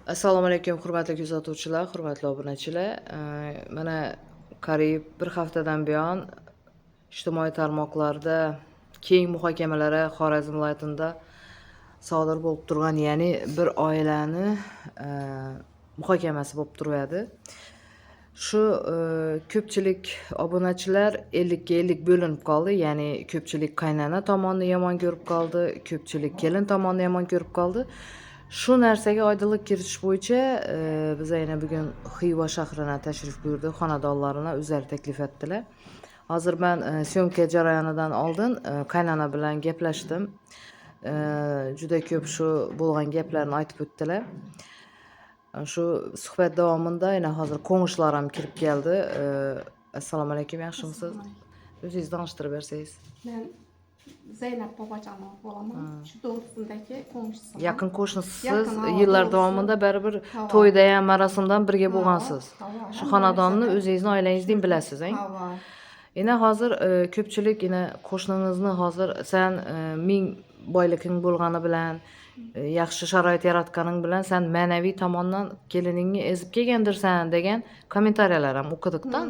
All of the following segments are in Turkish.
Assalomu alaykum, hurmatli kuzatuvchilar, hurmatli obunachilar. Mana qariyb bir haftadan buyon ijtimoiy tarmoqlarda keng muhokamalari Xorazm viloyatida sodir bo'lib turgan, ya'ni bir oilani muhokamasi bo'lib turyapti. Shu ko'pchilik obunachilar 50 ga 50 bo'linib qoldi, ya'ni ko'pchilik qaynona tomonni yomon ko'rib qoldi, ko'pchilik kelin tomonni yomon ko'rib qoldi. Shu narsaga oydinlik kiritish bo'yicha biz yana bugun Xiva shahriga tashrif buyurdik, xonadonlarini o'zlari taklif etdilar. Hozir men syomka jarayonidan oldin qaynona bilan gaplashdim. Juda ko'p shu bo'lgan gaplarni aytib o'tdilar. Shu suhbat davomida yana hozir qo'ng'ishlar ham kirib keldi. Assalomu alaykum, yaxshimisiz? O'zingizni tanishtirib bersangiz. Men Zeynep Babacanov bo'laman. Shu to'g'risindagi qo'ng'ishsiman. Yaqin qo'shnisiz, yillar davomida baribir to'yda ham, marosimda ham birga bo'lgansiz. Shu xonadonni o'zingizni oilangizdek bilasiz, ha? Yana hozir ko'pchilik yana qo'shningizni hozir sen ming boyliking bo'lgani bilan, yaxshi sharoit yaratganing bilan sen ma'naviy tomondan keliningni ezib kelgandirsan degan kommentariyalar ham o'qidik-da.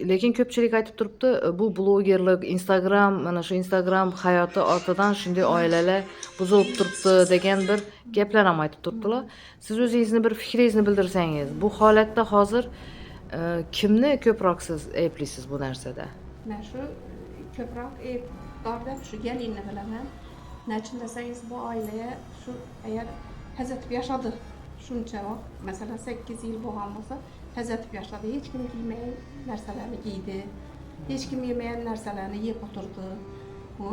Lekin ko'pchilik aytib turibdi, bu blogerlik, Instagram, mana shu Instagram hayoti ortidan shunday oilalar buzilib turibdi degan bir gaplar ham aytib turibdilar. Siz o'zingizni bir fikringizni bildirsangiz, bu holatda hozir kimni ko'proq siz ayblaysiz bu narsada? Men shu ko'proq aybdorda shu gelinni bilaman. Nechun desangiz, bu oilaya shu eğer hazatib yashadi shuncha vaqt, masalan 8 yil bo'lgan bo'lsa, hazatib yashadi. Hech kim kiymagan narsalarni kiydi. Hech kim yemagan narsalarni yeb o'tirdi. Bu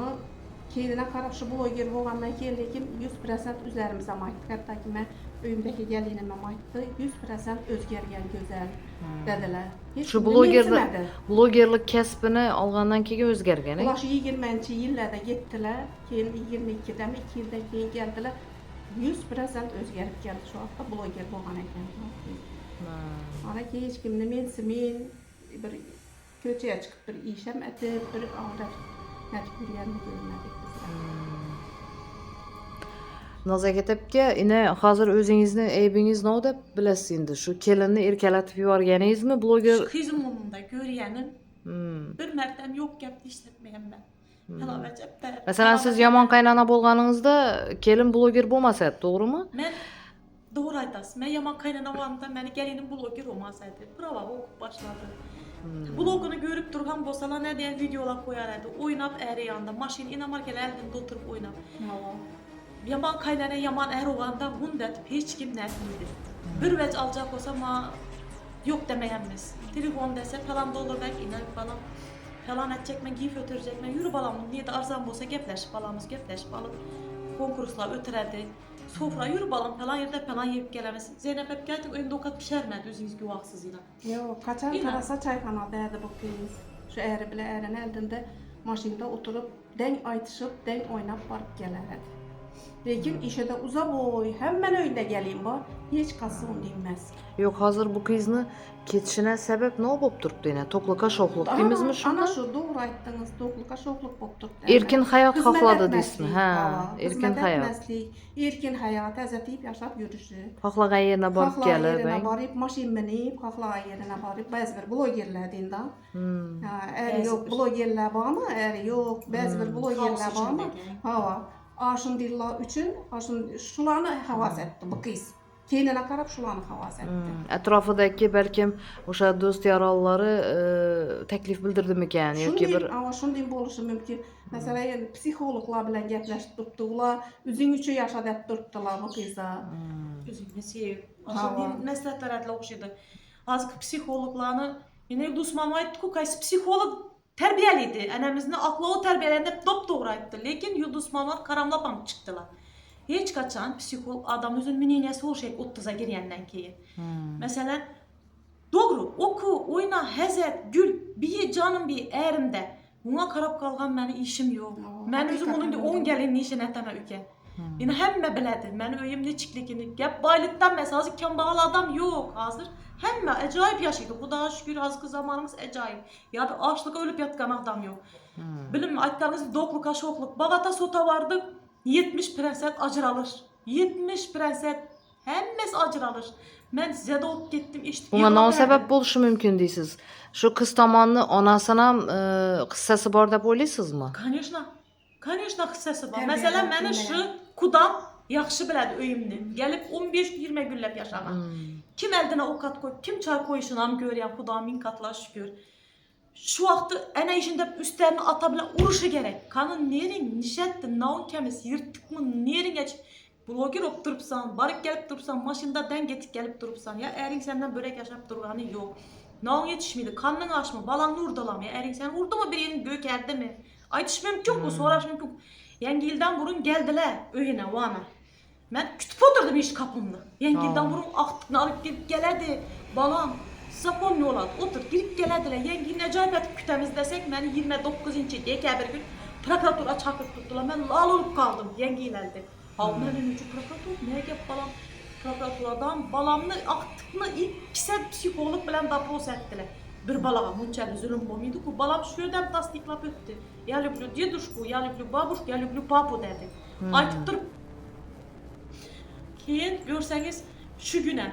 keyindan qarab shu bloger bo'lgandan keyin lekin 100% o'zlarimizga aytdik. Hattoki men uyimdagi gelinim ham aytdi, 100% o'zgargan go'zal dedilar. Shu blogerlik kasbini olgandan keyin o'zgargan. Ular 20-yillarda ketdilar, keyin 22dan 2 yildan keyin keldilar. 100% o'zgarib keldi shu vaqtda bloger bo'lgan ekan. Ana hech kimni mensimen bir ko'chaga chiqib bir ish ham atib, bir aldab majburiyatni ko'rmadik biz. Nazokat aka, ina hozir o'zingizni aybingiz nima deb bilasiz endi? Shu kelinni erkalatib yuborganingizmi bloger? Qizimimda ko'rganim. Bir martam yo'q gapni ishlatmayman. Masalan, siz yomon qaynona bo'lganingizda kelin bloger bo'lmasa, to'g'rimi? Men doğru aytasiz. Men yomon qaynona bo'lganimda meni gelinim bloger olmasa edi. Prova o'qib boshladi. Blogini ko'rib turgan bo'lsalar, ne degan videolar qo'yar edi. O'ynab eri yanında, mashina inomarkalar oldida o'tirib o'ynab. Yaman qaynana yaman er olganda bunda hech kim nasmaydi. Bir vec alacak olsa ma yok demeyemiz. Telefon dese falan dolardak iner falan. Falan edecekmen, giyip ötürecekmen, yürü balamın niye de arzan olsa gepleşip balamız gepleşip alıp konkurslar ötüredi. Sofra yürü balam falan yerde falan yiyip gelemez. Zeynep hep geldik önünde o kadar pişermedi özünüz güvaksızıyla. Yok, kaçan karasa çayxanada edi bu kız. Şu eri bile erin eldinde maşında oturup den aytışıp den oynap barıp gelerdi. Lekin işede uza boy, hemen öyle geleyim var, hiç kası onu bilmez. Yo'q, hozir bu qizni ketishine sebep ne bo'lib turibdi yana? To'qliqa sho'xliq deymizmi shunda? Ana shu to'g'ri aytdingiz, to'qliqa sho'xliq bo'lib turibdi. Erkin hayot xohladi deysizmi? Ha, erkin hayot. Erkin hayot, azatib yashab yurishi. Xohlagan yerine borib kelib, yerine borib, mashin minib, xohlagan yerine borib, ba'zi bir blogerlar deydi. Eri yo'q, blogerlar bormi? Eri yo'q, ba'zi bir blogerlar bormi? Ha. Aşındırlar üçün, şularını havas etti bu kız. Kendine karab şularını havas etti. Etrafidagi balkim o'sha do'st yaralları taklif bildirdimikan yoki bir ama shunday bo'lishi mumkin. Masalan, psixologlar bilan gaplashib turibdi. Ular o'zing uchun yasha deb turibdilar bu qizlar. O'zingni sev. Aslında maslahatlar atla o'xshaydi. Hozir psixologlarni meni do'stman aytdi-ku, qaysi psixolog terbiyeliydi. Anamızın aklı o terbiyelenip dop-doğru ayıptı. Lekin Yıldızmanlar karamlapan çıktılar. Hiç kaçan psikolog adam özün müninesi o şey 30'a giriyenden keyin. Mesela doğru oku, oyna, hezet, gül, bir canım bir erimde. Buna karab kalgan meni işim yok. Ben özüm onun da 10 gelin işin eteme üke. Yine hemme biledi. Ben öyümde çiklikini. Gep baylıktan mesela kembağal adam yok hazır. Hemme acayip yaşaydı. Bu da şükür azgı zamanımız acayip. Ya da açlık ölüp yatkan adam yok. Bilim aytkanız dokluka şokluk. Bağata sota vardık. 70 prenset acır alır. 70 prenset Hemmesi acıralır. Ben zede olup gittim. İşte Buna ne sebep buluşu mümkün değilsiz? Şu kız tamanını anasına kıssası var dep oylaysızmı? Конечно kıssası var. Tabii, Mesela evet, meni öyle. şu kudam yaxşı biladi öyümni. Gelip 15-20 günlep yaşagan. Kim eldine okat koyup, kim çay koyuşunam görüyen kudam min katla şükür. Şu vaxtı ene işinde üstlerini atabilen uruşu gerek. Kanın nerin, nişettin, naun kemis, yırttık mı, nerin geç. Blogger olup durupsan, barık gelip durupsan, maşında den getik gelip durupsan. Ya erin senden börek yaşap durganı yok. Naun yetişmiydi, kanın açma, balanını urdalam ya. Erin sen urdu mu bir yerin gök erde mi? Aytış mümkün bu, soraş mümkün. Yengilden burun geldiler öyüne, vana. Ben kütüp oturdum iş kapımda. Yengilden burun aktığını alıp gelip geledi. Balam, zapon yolat, otur, girip gelediler. Yengilin acayip etip kütemiz desek, beni 29. deke bir gün prokuratura çakıp tuttular. Ben lal olup kaldım, yengilerdi. Benim ucu prokuratur, ne gep balam? Prokuraturadan balamını aktıkını ilk psikolog bilen dapos ettiler. Bir balağa munçalı zulüm bomuydu ki balam şöyle tasdiklap öttü. Ya люблю дедушку, я люблю бабушку, я люблю папу dedi. Aytıp durup. Keyin görseniz şu güne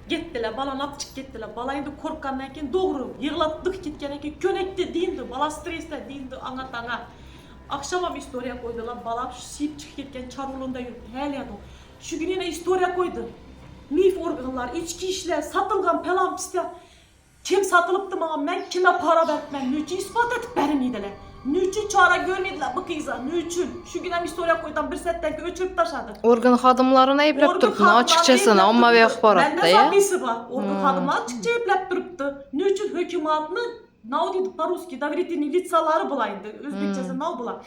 gittiler, balanap çık gittiler. Balaydı korkkandan keyin doğru yığlattık gitken keyin könekti deyindi, bala stresle deyindi ana. Akşamam istoriya koydular, balam şu siyip çık gitken çarulunda yürüdü, hel yadı. Şu gün yine istoriya koydu. Mif organlar, içki işler, satılgan pelam piste. Kim satılıptı bana, ben kime para vermem, nüçün ispat etip verilmeydiler. Nüçün çare görmediler bu kıza, nüçün. Şu günem istoriya koydan bir setten ki öçürüp taşadı. Organ xadımlarına eplep durupdu, açıkçasına, amma ve axbaratda ya. Benden sabisi var, organ xadımlar açıkça eplep durupdu. Nüçün hükümatını, nao deydi, по-русски, davritini litsaları bulaydı, Özbekçesi nao bula.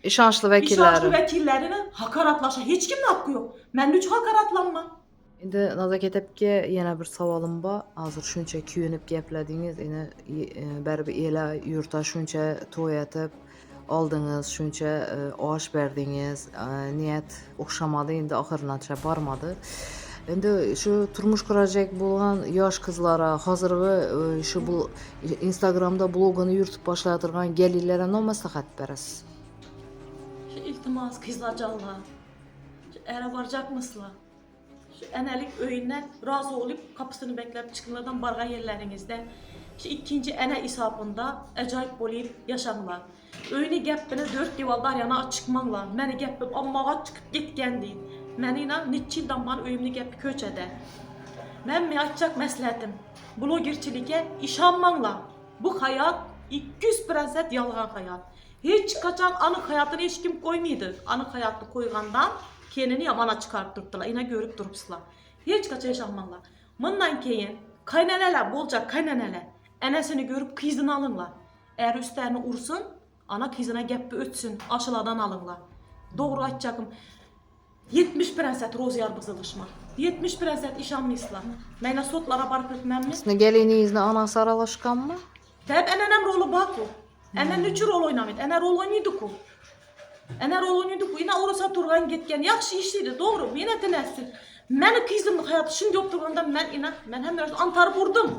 İşançlı vekilleri. İşançlı vekillerini hakaratlaşa, hiç kimin hakkı yok. Ben nüçün hakaratlanma. Endi Nazaket apga yana bir savolim bor. Hozir shuncha kuyunib gapladingiz, endi baribir ela yurtda shuncha to'y etib oldingiz, shuncha osh berdingiz, niyat o'xshamadi, endi oxir natija bormadi. Endi shu turmush qurajak bo'lgan yosh qizlara, hozirgi shu bu Instagramda blogini yuritib boshlatirgan gelinlarga nima maslahat berasiz? Şu iltimas kızlarcallar, şu ere varacak mısınlar? Şu enelik öyünden razı olup kapısını bekleyip çıkınlardan barga yerlerinizde. Şu ikinci ene isabında acayip bolayıp yaşanlar. Öyünü geppini dört divallar yana çıkmanlar. Meni geppip ammağa çıkıp gitken değil. Menina niçildan bana öyümlü geppi köçede. Ben mi açacak mesleğetim? Bloggerçilike işanmanlar. Bu hayat 200% yalgan hayat. Hiç kaçan anık hayatını hiç kim koymaydı. Anık hayatı koygandan kendini yamana çıkarttırdılar. Yine görüp durupsılar. Hiç kaçan yaşanmanlar. Bundan keyin kaynaneler, bolcak kaynaneler. Enesini görüp kızını alınlar. Eğer üstlerini ursun, ana kızına geppi ötsün, aşıladan alınlar. Doğru açacakım. 70% rozyar bızılışma. 70% işanmısılar. Meyne sotlara barıp etmem mi? Sizning geliningizni anasi aralashganmi? Hep enenem rolü bak o. Enen üçü rol oynamaydı. Enen rol oynuyordu ku. Enen rol oynuyordu ku. Yine orası turgan gitken. Yaxşı işliydi, doğru. Yine tenesi. Meni kızımlık hayatı şimdi yokturganda ben hem biraz antar vurdum.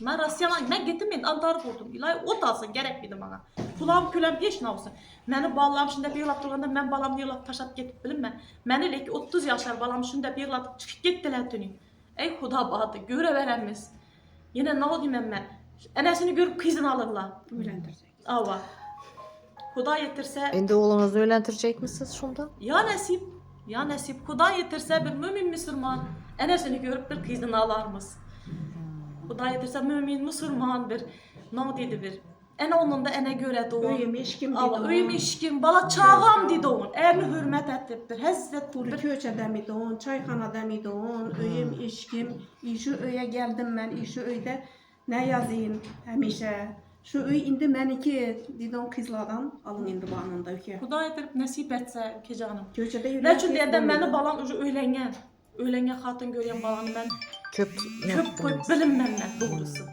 Ben Rusya'na getirmeyin antar vurdum. İlahi ot alsın gerek miydi bana. Kulağım külem hiç ne olsun. Beni bağlam şimdi bir yılat durganda ben bağlam yılat taşap getip bilinme. Beni leki 30 yaşlar bağlam şimdi bir yılat çıkıp gittiler dönüyor. Ey Huda bahtı göre veremiz. Yine ne olayım ben? Enesini görüp kızını alırlar. Öğrendirecek. Ava. Huda yetirse Endi o'g'lingizni uylantiracakmisiz shunda? ya nasip Huda yetirse bir mümin Müslüman enesini görüp bir kızını alarmız. Huda yetirse mümin Müslüman bir ne dedi bir ene onun da ene göre doğun. Öyüm eşkim dedi. Ava öyüm eşkim bala çağam dedi onun. Erini hürmet etip bir hezzet Kuru bir köçede miydi on, çayxanada mıydı on, öyüm eşkim. Şu öye geldim ben, şu öyde ne yazayım hemişe. Şu öy indi meniki didon kızlardan alın indi bağında öke. Huda yetirip nasip etse ki canım. Köçede yürüyen Ne çünkü dedem beni balam ucu öğlengen. Öğlengen hatun görüyen balanı ben Köp köp koyup bilinmem ben doğrusu.